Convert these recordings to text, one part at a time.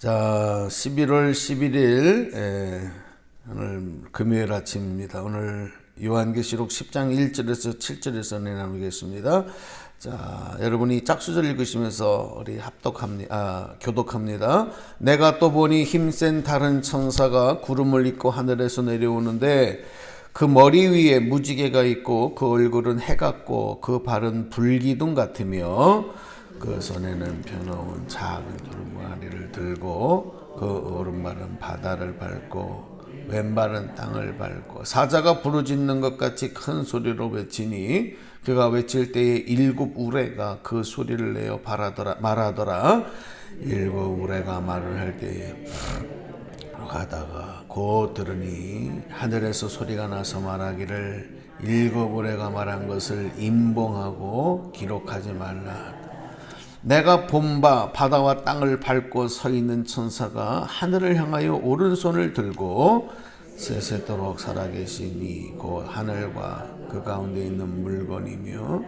자, 11월 11일 오늘 금요일 아침입니다. 오늘 요한계시록 10장 1절에서 7절에서 나누겠습니다. 자, 여러분이 짝수절 읽으시면서 우리 교독합니다. 내가 또 보니 힘센 다른 천사가 구름을 입고 하늘에서 내려오는데 그 머리 위에 무지개가 있고 그 얼굴은 해 같고 그 발은 불기둥 같으며 그 손에는 펴놓은 작은 두루마리를 들고 그 오른발은 바다를 밟고 왼발은 땅을 밟고 사자가 부르짖는 것 같이 큰 소리로 외치니 그가 외칠 때에 일곱 우레가 그 소리를 내어 말하더라. 일곱 우레가 말을 할 때에 가다가 곧 들으니 하늘에서 소리가 나서 말하기를 일곱 우레가 말한 것을 임봉하고 기록하지 말라. 내가 본 바 바다와 땅을 밟고 서 있는 천사가 하늘을 향하여 오른손을 들고 세세토록 살아계시니 곧 하늘과 그 가운데 있는 물건이며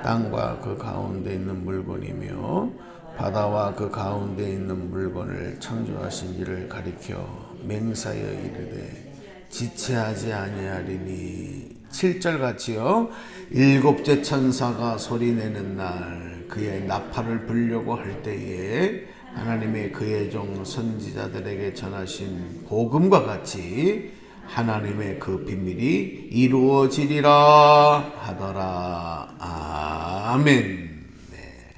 땅과 그 가운데 있는 물건이며 바다와 그 가운데 있는 물건을 창조하신 이를 가리켜 맹사여 이르되 지체하지 아니하리니 7절 같이요. 일곱째 천사가 소리내는 날 그의 나팔을 불려고 할 때에 하나님의 그의 종 선지자들에게 전하신 복음과 같이 하나님의 그 비밀이 이루어지리라 하더라. 아멘. 네.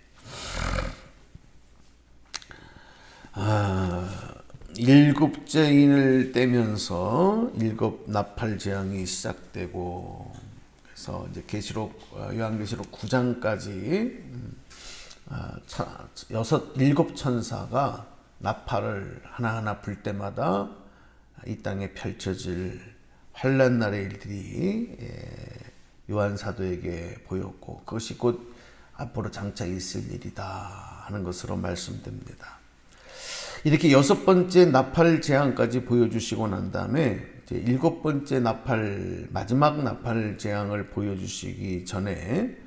일곱째 인을 떼면서 일곱 나팔 재앙이 시작되고 그래서 이제 요한계시록 9장까지 일곱 천사가 나팔을 하나하나 불 때마다 이 땅에 펼쳐질 환난 날의 일들이 요한 사도에게 보였고 그것이 곧 앞으로 장차 있을 일이다 하는 것으로 말씀됩니다. 이렇게 여섯 번째 나팔 재앙까지 보여주시고 난 다음에 이제 일곱 번째 마지막 나팔 재앙을 보여주시기 전에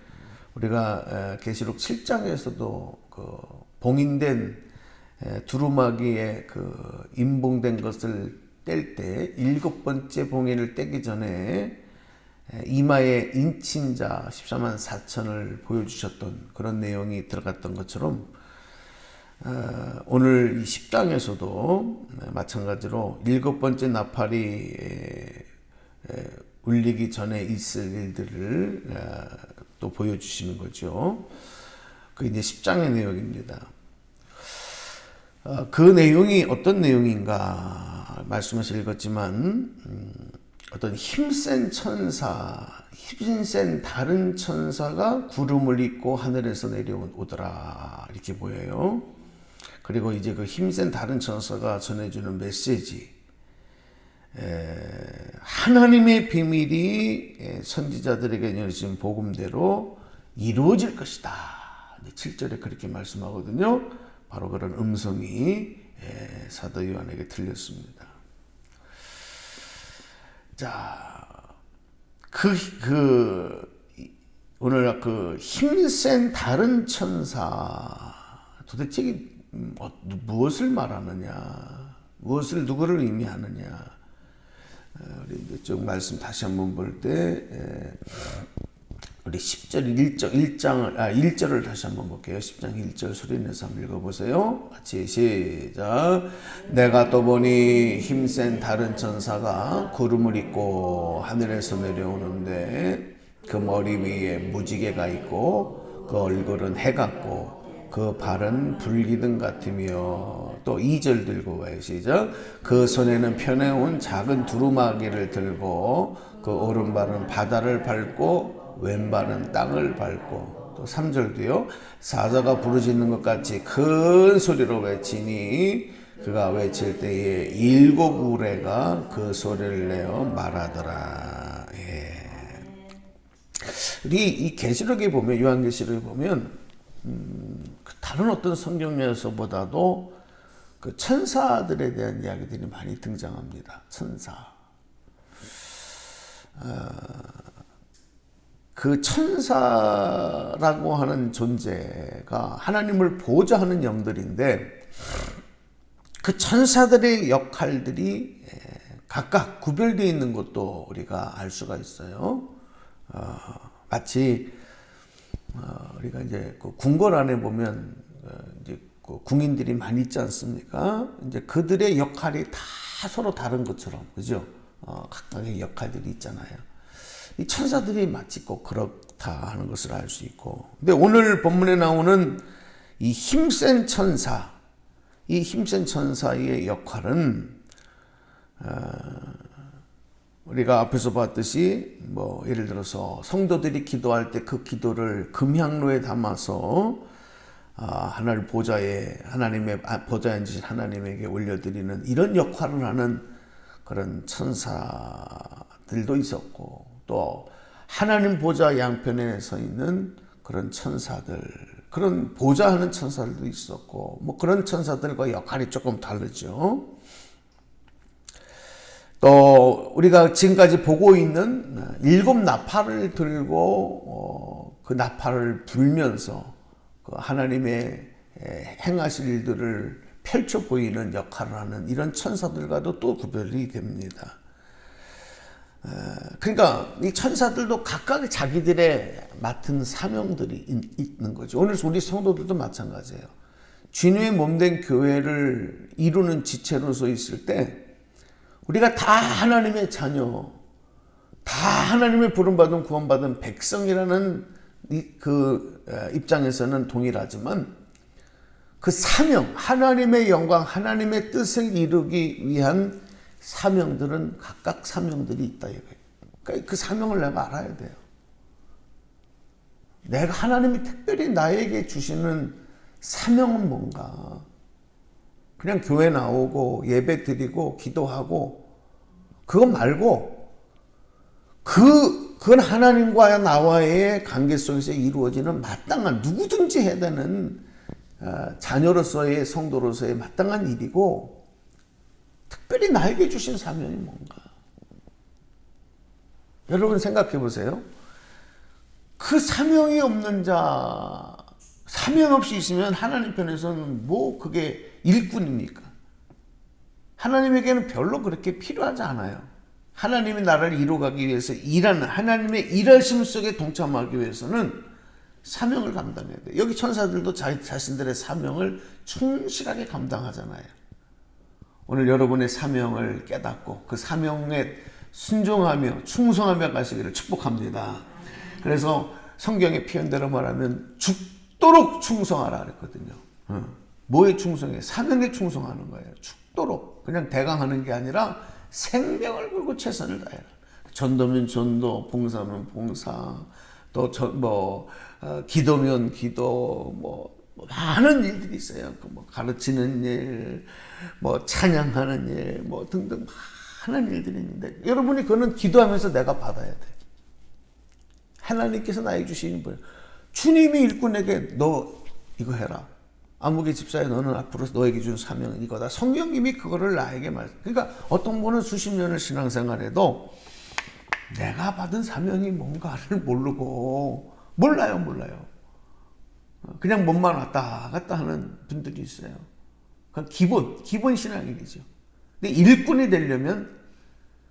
우리가 계시록 7장에서도 그 봉인된 두루마기에 그 임봉된 것을 뗄 때 일곱 번째 봉인을 떼기 전에 이마에 인친 자 14만 4천을 보여주셨던 그런 내용이 들어갔던 것처럼 오늘 이 10장에서도 마찬가지로 일곱 번째 나팔이 울리기 전에 있을 일들을 또 보여주시는 거죠. 그 이제 10장의 내용입니다. 그 내용이 어떤 내용인가 말씀에서 읽었지만 어떤 힘센 다른 천사가 구름을 입고 하늘에서 내려오더라 이렇게 보여요. 그리고 이제 그 힘센 다른 천사가 전해주는 메시지, 하나님의 비밀이 선지자들에게 전해진 복음대로 이루어질 것이다. 7절에 그렇게 말씀하거든요. 바로 그런 음성이 사도 요한에게 들렸습니다. 자, 오늘 그 힘센 다른 천사 도대체 무엇을 말하느냐, 누구를 의미하느냐. 우리 이제 쭉 말씀 다시 한번 볼 때 우리 10절 1절을 다시 한번 볼게요. 10장 1절 소리내서 한번 읽어보세요. 같이 시작. 내가 또 보니 힘센 다른 천사가 구름을 입고 하늘에서 내려오는데 그 머리 위에 무지개가 있고 그 얼굴은 해 같고 그 발은 불기둥 같으며 또 2절 들고 와요. 시작. 그 손에는 펴내온 작은 두루마기를 들고 그 오른발은 바다를 밟고 왼발은 땅을 밟고 또 3절도요. 사자가 부르짖는 것 같이 큰 소리로 외치니 그가 외칠 때에 일곱 우레가 그 소리를 내어 말하더라. 우리 이 계시록에 보면 요한계시록에 보면 다른 어떤 성경에서보다도 그 천사들에 대한 이야기들이 많이 등장합니다. 천사. 그 천사라고 하는 존재가 하나님을 보좌하는 영들인데 그 천사들의 역할들이 각각 구별되어 있는 것도 우리가 알 수가 있어요. 마치 우리가 이제 그 궁궐 안에 보면 이제 그 궁인들이 많이 있지 않습니까? 이제 그들의 역할이 다 서로 다른 것처럼, 그죠? 각각의 역할들이 있잖아요. 이 천사들이 마치 꼭 그렇다 하는 것을 알 수 있고, 근데 오늘 본문에 나오는 이 힘센 천사, 이 힘센 천사의 역할은 우리가 앞에서 봤듯이 뭐 예를 들어서 성도들이 기도할 때 그 기도를 금향로에 담아서 하나님의 보좌에 앉으신 하나님에게 올려드리는 이런 역할을 하는 그런 천사들도 있었고, 또 하나님 보좌 양편에 서 있는 그런 천사들, 그런 보좌하는 천사들도 있었고, 뭐 그런 천사들과 역할이 조금 다르죠. 또 우리가 지금까지 보고 있는 7 나팔을 들고 그 나팔을 불면서 그 하나님의 행하실 일들을 펼쳐 보이는 역할을 하는 이런 천사들과도 또 구별이 됩니다. 그러니까 이 천사들도 각각 자기들의 맡은 사명들이 있는 거죠. 오늘 우리 성도들도 마찬가지예요. 주님의 몸된 교회를 이루는 지체로서 있을 때 우리가 다 하나님의 자녀, 다 하나님의 부름받은 구원받은 백성이라는 그 입장에서는 동일하지만 그 사명, 하나님의 영광, 하나님의 뜻을 이루기 위한 사명들은 각각 사명들이 있다 이거예요. 그러니까 그 사명을 내가 알아야 돼요. 내가 하나님이 특별히 나에게 주시는 사명은 뭔가? 그냥 교회 나오고 예배 드리고 기도하고 그거 말고 그건 하나님과 나와의 관계 속에서 이루어지는 마땅한, 누구든지 해야 되는 자녀로서의, 성도로서의 마땅한 일이고, 특별히 나에게 주신 사명이 뭔가? 여러분 생각해 보세요. 그 사명이 없는 자, 사명 없이 있으면 하나님 편에서는 뭐 그게 일꾼입니까? 하나님에게는 별로 그렇게 필요하지 않아요. 하나님의 나라를 이루어가기 위해서 일하는, 하나님의 일하심 속에 동참하기 위해서는 사명을 감당해야 돼요. 여기 천사들도 자신들의 사명을 충실하게 감당하잖아요. 오늘 여러분의 사명을 깨닫고 그 사명에 순종하며 충성하며 가시기를 축복합니다. 그래서 성경의 표현대로 말하면 죽도록 충성하라 그랬거든요. 뭐에 충성해? 사명에 충성하는 거예요. 죽도록. 그냥 대강하는 게 아니라 생명을 걸고 최선을 다해라. 전도면 전도, 봉사면 봉사, 또 기도면 기도, 많은 일들이 있어요. 뭐 가르치는 일, 뭐 찬양하는 일, 뭐 등등 많은 일들이 있는데 여러분이 그거는 기도하면서 내가 받아야 돼. 하나님께서 나에게 주시는 분, 주님이 일꾼에게 너 이거 해라. 아무개 집사에 너는 앞으로 너에게 준 사명은 이거다. 성령님이 그거를 나에게 그러니까 어떤 분은 수십 년을 신앙생활해도 내가 받은 사명이 뭔가를 모르고 몰라요. 그냥 몸만 왔다 갔다 하는 분들이 있어요. 그건 기본 신앙이죠. 근데 일꾼이 되려면,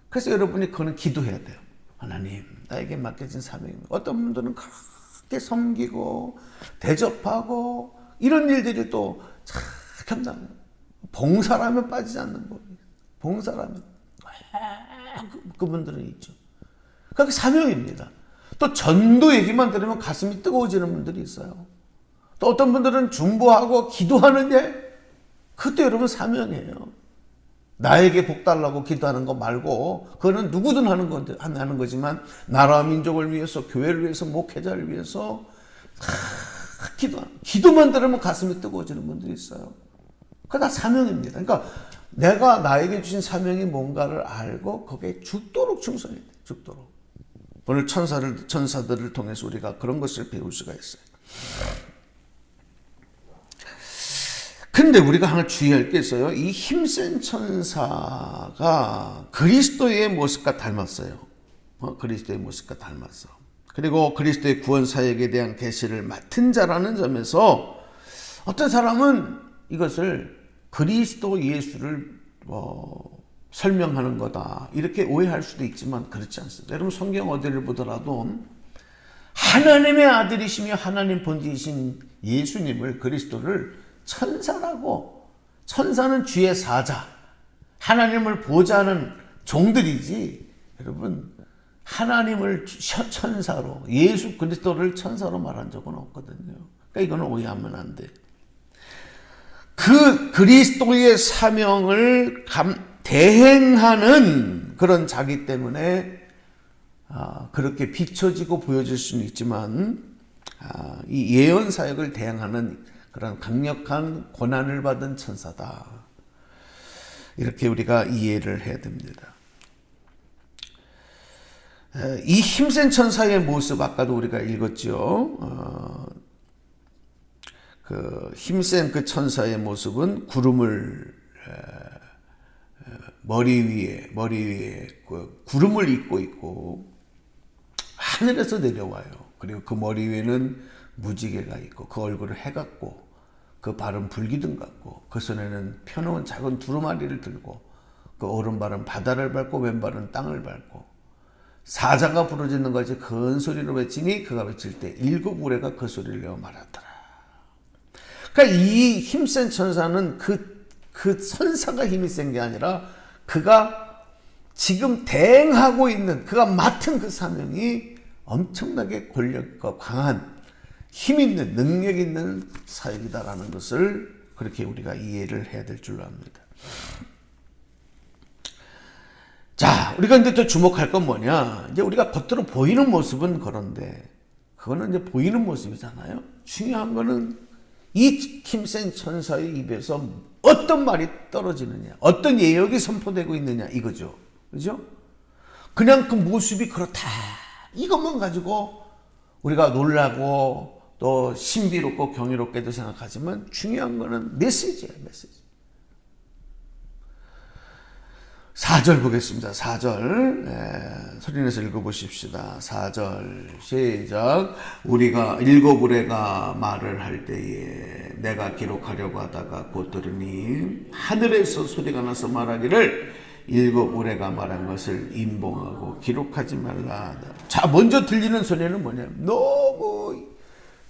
그래서 여러분이 그거는 기도해야 돼요. 하나님, 나에게 맡겨진 사명입니다. 어떤 분들은 그렇게 섬기고 대접하고 이런 일들이 또 참 감당해요. 봉사라면 빠지지 않는 법이에요. 봉사라면 그분들은 있죠. 그게 사명입니다. 또 전도 얘기만 들으면 가슴이 뜨거워지는 분들이 있어요. 또 어떤 분들은 중보하고 기도하는 일, 그것도 여러분 사명이에요. 나에게 복 달라고 기도하는 거 말고, 그거는 누구든 하는 거지만 나라와 민족을 위해서, 교회를 위해서, 목회자를 위해서 기도만 들으면 가슴이 뜨거워지는 분들이 있어요. 그게 다 사명입니다. 그러니까 내가 나에게 주신 사명이 뭔가를 알고 거기에 죽도록 충성해야 돼요. 죽도록. 오늘 천사들을 통해서 우리가 그런 것을 배울 수가 있어요. 근데 우리가 하나 주의할 게 있어요. 이 힘센 천사가 그리스도의 모습과 닮았어요. 그리스도의 모습과 닮았어. 그리고 그리스도의 구원 사역에 대한 계시를 맡은 자라는 점에서 어떤 사람은 이것을 그리스도 예수를 설명하는 거다 이렇게 오해할 수도 있지만 그렇지 않습니다. 여러분 성경 어디를 보더라도 하나님의 아들이시며 하나님 본체이신 예수님을 그리스도를 천사라고, 천사는 주의 사자, 하나님을 보좌하는 종들이지, 여러분 하나님을 천사로, 예수 그리스도를 천사로 말한 적은 없거든요. 그러니까 이거는 오해하면 안 돼. 그 그리스도의 사명을 대행하는 그런 자기 때문에 그렇게 비춰지고 보여질 수는 있지만 이 예언 사역을 대행하는 그런 강력한 권한을 받은 천사다. 이렇게 우리가 이해를 해야 됩니다. 이 힘센 천사의 모습 아까도 우리가 읽었죠. 그 힘센 그 천사의 모습은 구름을 머리 위에 구름을 입고 있고 하늘에서 내려와요. 그리고 그 머리 위에는 무지개가 있고 그 얼굴은 해 같고 그 발은 불기둥 같고 그 손에는 펴놓은 작은 두루마리를 들고 그 오른발은 바다를 밟고 왼발은 땅을 밟고 사자가 부르짖는 것이 큰 소리로 외치니 그가 외칠 때 7 우레가 그 소리를 내어 말하더라. 그러니까 이 힘센 천사는 그 선사가 힘이 센 게 아니라 그가 지금 대행하고 있는, 그가 맡은 그 사명이 엄청나게 권력과 강한 힘 있는, 능력 있는 사역이다라는 것을 그렇게 우리가 이해를 해야 될 줄로 압니다. 자, 우리가 이제 또 주목할 건 뭐냐? 이제 우리가 겉으로 보이는 모습은 그런데, 그거는 이제 보이는 모습이잖아요. 중요한 거는 이 힘센 천사의 입에서 어떤 말이 떨어지느냐, 어떤 예역이 선포되고 있느냐, 이거죠. 그죠? 그냥 그 모습이 그렇다. 이것만 가지고 우리가 놀라고 또 신비롭고 경이롭게도 생각하지만 중요한 거는 메시지예요, 메시지. 4절 보겠습니다. 4절 소리내서 읽어보십시다. 4절 시작. 우리가 7 우레가 말을 할 때에 내가 기록하려고 하다가 곧 들으니 하늘에서 소리가 나서 말하기를 7 우레가 말한 것을 임봉하고 기록하지 말라. 자, 먼저 들리는 소리는 뭐냐면 너무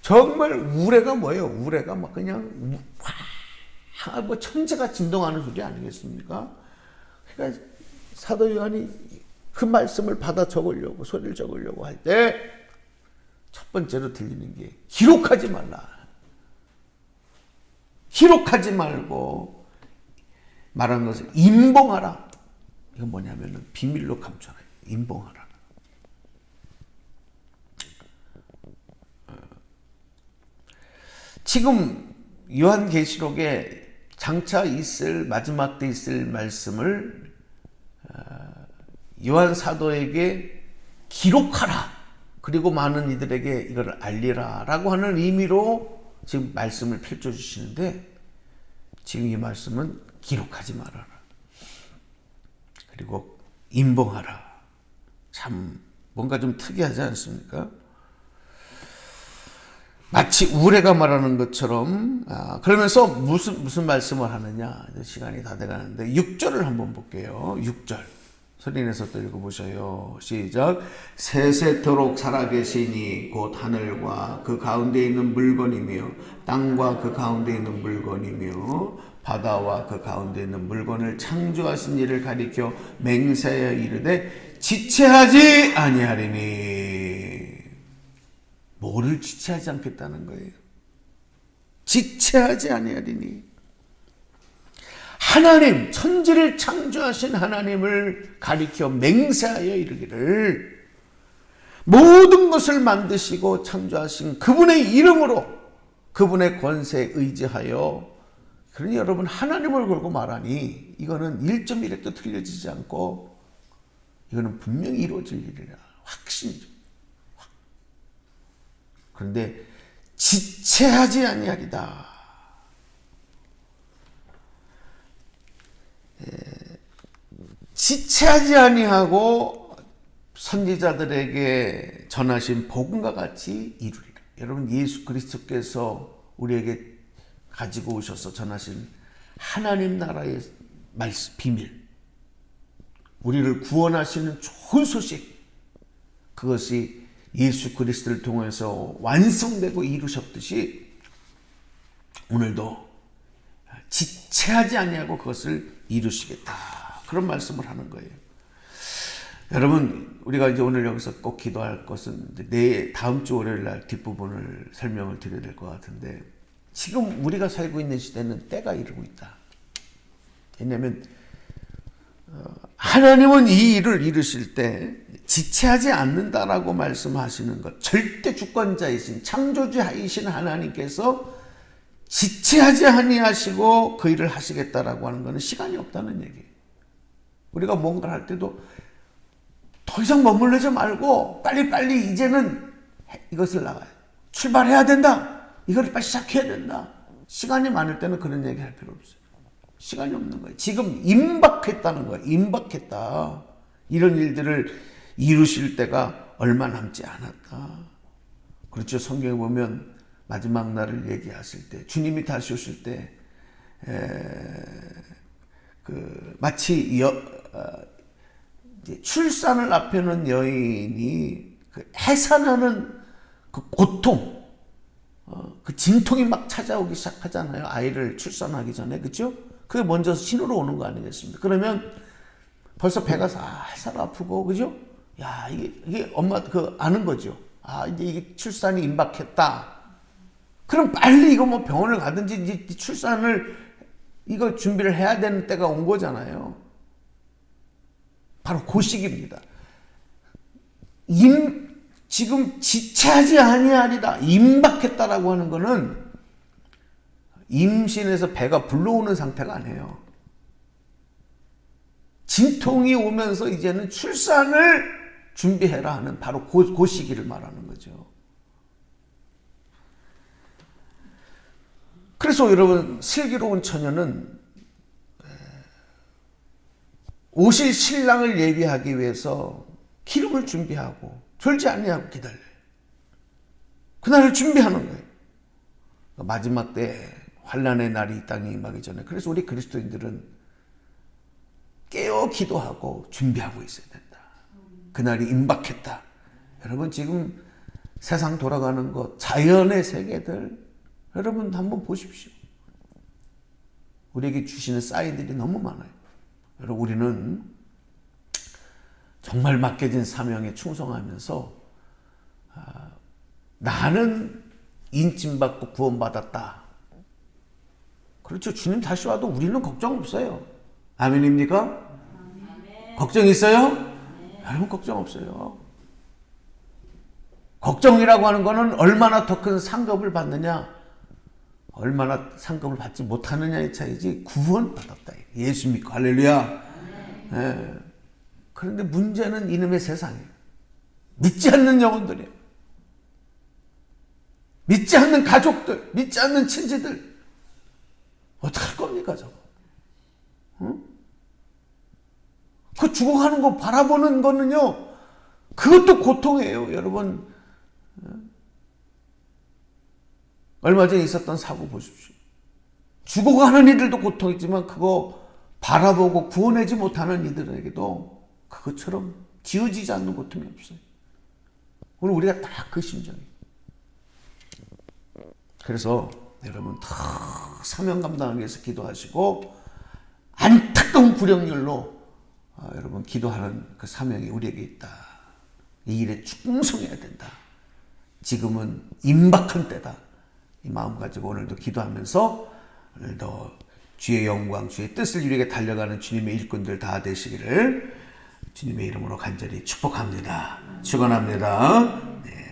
정말 우레가 뭐예요? 우레가 막 그냥 뭐 천재가 진동하는 소리 아니겠습니까? 그러니까 사도 요한이 그 말씀을 받아 적으려고, 소리를 적으려고 할 때 첫 번째로 들리는 게 기록하지 말라. 기록하지 말고 말하는 것을 임봉하라. 이건 뭐냐면은 비밀로 감춰라. 임봉하라. 지금 요한계시록에 장차 있을, 마지막 때 있을 말씀을 요한 사도에게 기록하라. 그리고 많은 이들에게 이걸 알리라. 라고 하는 의미로 지금 말씀을 펼쳐주시는데, 지금 이 말씀은 기록하지 말아라. 그리고 임봉하라. 참 뭔가 좀 특이하지 않습니까? 마치 우레가 말하는 것처럼, 그러면서 무슨 말씀을 하느냐. 시간이 다 돼가는데 6절을 한번 볼게요. 6절 소리내서 또 읽어보셔요. 시작. 세세토록 살아계시니 곧 하늘과 그 가운데 있는 물건이며 땅과 그 가운데 있는 물건이며 바다와 그 가운데 있는 물건을 창조하신 이를 가리켜 맹세하여 이르되 지체하지 아니하리니. 뭐를 지체하지 않겠다는 거예요? 지체하지 아니하리니. 하나님, 천지를 창조하신 하나님을 가리켜 맹세하여 이르기를, 모든 것을 만드시고 창조하신 그분의 이름으로, 그분의 권세에 의지하여, 그러니 여러분 하나님을 걸고 말하니 이거는 1.1획도 틀려지지 않고 이거는 분명히 이루어질 일이라. 확신이죠. 그런데 지체하지 아니하리다. 지체하지 아니하고 선지자들에게 전하신 복음과 같이 이루리라. 여러분, 예수 그리스도께서 우리에게 가지고 오셔서 전하신 하나님 나라의 말씀, 비밀, 우리를 구원하시는 좋은 소식, 그것이 예수 그리스도를 통해서 완성되고 이루셨듯이 오늘도 지체하지 아니하고 그것을 이루시겠다, 그런 말씀을 하는 거예요. 여러분, 우리가 이제 오늘 여기서 꼭 기도할 것은 다음 주 월요일 날 뒷부분을 설명을 드려야 될 것 같은데, 지금 우리가 살고 있는 시대는 때가 이르고 있다. 왜냐하면 하나님은 이 일을 이루실 때 지체하지 않는다라고 말씀하시는 것, 절대 주권자이신 창조주이신 하나님께서 지체하지 아니하시고 그 일을 하시겠다라고 하는 것은 시간이 없다는 얘기예요. 우리가 뭔가를 할 때도 더 이상 머물르지 말고 빨리빨리 이제는 이것을 나가요. 출발해야 된다. 이걸 빨리 시작해야 된다. 시간이 많을 때는 그런 얘기 할 필요 없어요. 시간이 없는 거예요. 지금 임박했다는 거예요. 임박했다. 이런 일들을 이루실 때가 얼마 남지 않았다. 그렇죠. 성경에 보면 마지막 날을 얘기하실 때, 주님이 다시 오실 때, 마치 출산을 앞에 놓은 여인이 해산하는 그 고통, 그 진통이 막 찾아오기 시작하잖아요. 아이를 출산하기 전에, 그렇죠? 그게 먼저 신호로 오는 거 아니겠습니까? 그러면 벌써 배가 살살 아프고, 그죠? 야, 이게 엄마 아는 거죠. 아, 이제 이게 출산이 임박했다. 그럼 빨리 이거 뭐 병원을 가든지 이제 출산을 이거 준비를 해야 되는 때가 온 거잖아요. 바로 그 시기입니다. 지금 지체하지 아니하리라, 임박했다라고 하는 거는 임신해서 배가 불러오는 상태가 아니에요. 진통이 오면서 이제는 출산을 준비해라 하는 바로 그 시기를 말하는 거죠. 그래서 여러분, 슬기로운 처녀는 오실 신랑을 예비하기 위해서 기름을 준비하고 졸지 아니하고 기다려요. 그날을 준비하는 거예요. 마지막 때 환난의 날이 이 땅에 임하기 전에, 그래서 우리 그리스도인들은 깨어 기도하고 준비하고 있어야 된다. 그날이 임박했다. 여러분, 지금 세상 돌아가는 것, 자연의 세계들, 여러분 한번 보십시오. 우리에게 주시는 사인들이 너무 많아요. 여러분, 우리는 정말 맡겨진 사명에 충성하면서 나는 인침받고 구원받았다. 그렇죠. 주님 다시 와도 우리는 걱정 없어요. 아멘입니까? 아멘. 걱정 있어요? 아멘. 여러분, 걱정 없어요. 걱정이라고 하는 거는 얼마나 더 큰 상급을 받느냐, 얼마나 상급을 받지 못하느냐의 차이지, 구원받았다. 예수 믿고 할렐루야. 네. 그런데 문제는 이놈의 세상이에요. 믿지 않는 영혼들이에요. 믿지 않는 가족들, 믿지 않는 친지들. 어떡할 겁니까, 저거? 응? 그 죽어가는 거 바라보는 거는요, 그것도 고통이에요, 여러분. 얼마 전에 있었던 사고 보십시오. 죽어가는 이들도 고통이지만 그거 바라보고 구원하지 못하는 이들에게도 그것처럼 지어지지 않는 고통이 없어요. 오늘 우리가 딱 그 심정이에요. 그래서 여러분 다 사명 감당하기 위해서 기도하시고 안타까운 불행률로 여러분 기도하는 그 사명이 우리에게 있다. 이 일에 충성해야 된다. 지금은 임박한 때다. 이 마음 가지고 오늘도 기도하면서 오늘도 주의 영광, 주의 뜻을 이루게 달려가는 주님의 일꾼들 다 되시기를 주님의 이름으로 간절히 축복합니다. 축원합니다. 네.